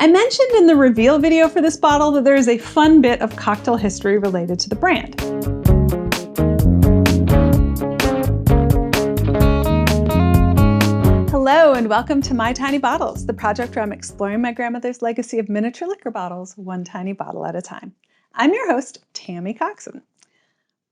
I mentioned in the reveal video for this bottle that there is a fun bit of cocktail history related to the brand. Hello and welcome to My Tiny Bottles, the project where I'm exploring my grandmother's legacy of miniature liquor bottles, one tiny bottle at a time. I'm your host, Tammy Coxon.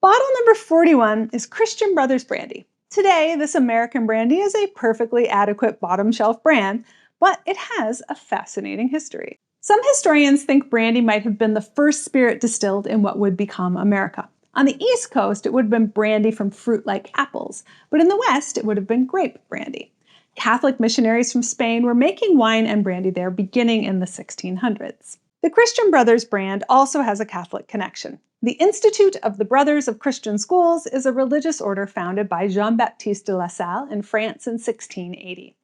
Bottle number 41 is Christian Brothers Brandy. Today, this American brandy is a perfectly adequate bottom shelf brand, but it has a fascinating history. Some historians think brandy might have been the first spirit distilled in what would become America. On the East Coast, it would have been brandy from fruit like apples, but in the West, it would have been grape brandy. Catholic missionaries from Spain were making wine and brandy there beginning in the 1600s. The Christian Brothers brand also has a Catholic connection. The Institute of the Brothers of Christian Schools is a religious order founded by Jean-Baptiste de La Salle in France in 1680.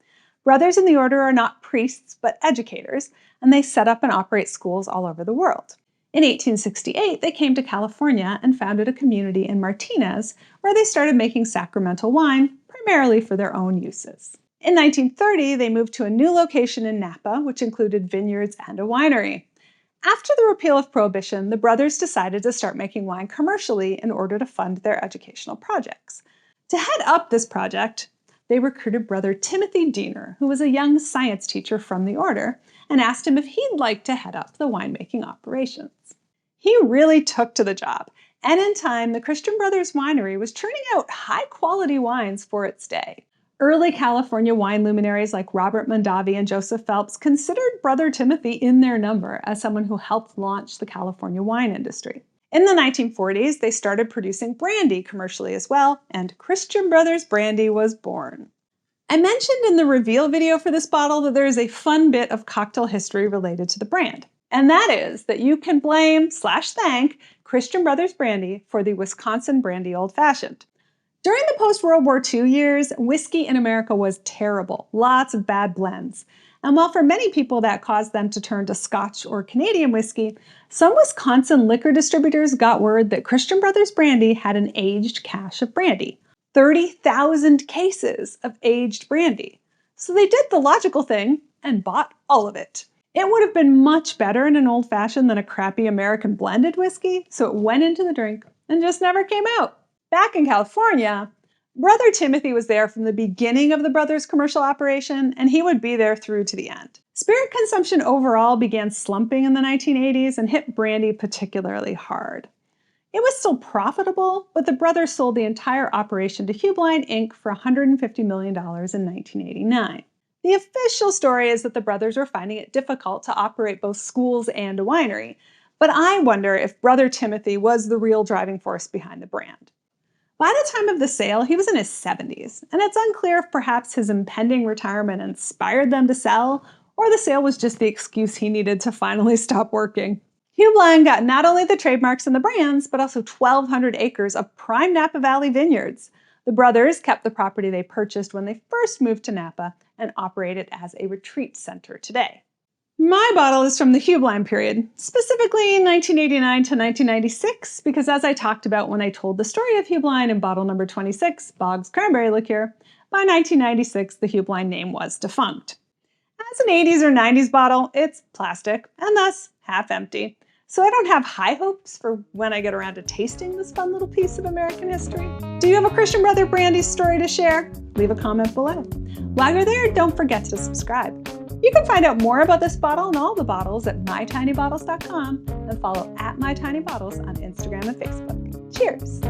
Brothers in the order are not priests, but educators, and they set up and operate schools all over the world. In 1868, they came to California and founded a community in Martinez, where they started making sacramental wine, primarily for their own uses. In 1930, they moved to a new location in Napa, which included vineyards and a winery. After the repeal of Prohibition, the brothers decided to start making wine commercially in order to fund their educational projects. To head up this project, they recruited brother Timothy Diener, who was a young science teacher from the order, and asked him if he'd like to head up the winemaking operations. He really took to the job, and in time, the Christian Brothers Winery was churning out high-quality wines for its day. Early California wine luminaries like Robert Mondavi and Joseph Phelps considered brother Timothy in their number as someone who helped launch the California wine industry. In the 1940s, they started producing brandy commercially as well, and Christian Brothers Brandy was born. I mentioned in the reveal video for this bottle that there is a fun bit of cocktail history related to the brand, and that is that you can blame/thank Christian Brothers Brandy for the Wisconsin Brandy Old Fashioned. During the post-World War II years, whiskey in America was terrible, lots of bad blends. And while for many people that caused them to turn to Scotch or Canadian whiskey, some Wisconsin liquor distributors got word that Christian Brothers Brandy had an aged cache of brandy. 30,000 cases of aged brandy. So they did the logical thing and bought all of it. It would have been much better in an old-fashioned than a crappy American blended whiskey, so it went into the drink and just never came out. Back in California, brother Timothy was there from the beginning of the brothers' commercial operation, and he would be there through to the end. Spirit consumption overall began slumping in the 1980s and hit brandy particularly hard. It was still profitable, but the brothers sold the entire operation to Huebline Inc. for $150 million in 1989. The official story is that the brothers were finding it difficult to operate both schools and a winery, but I wonder if brother Timothy was the real driving force behind the brand. By the time of the sale, he was in his 70s, and it's unclear if perhaps his impending retirement inspired them to sell, or the sale was just the excuse he needed to finally stop working. Huebline got not only the trademarks and the brands, but also 1,200 acres of prime Napa Valley vineyards. The brothers kept the property they purchased when they first moved to Napa and operate it as a retreat center today. My bottle is from the Huebline period, specifically 1989 to 1996, because as I talked about when I told the story of Huebline in bottle number 26, Boggs Cranberry Liqueur, by 1996 the Huebline name was defunct. As an 80s or 90s bottle, it's plastic, and thus half empty, so I don't have high hopes for when I get around to tasting this fun little piece of American history. Do you have a Christian Brother Brandy story to share? Leave a comment below. While you're there, don't forget to subscribe. You can find out more about this bottle and all the bottles at mytinybottles.com and follow @mytinybottles on Instagram and Facebook. Cheers!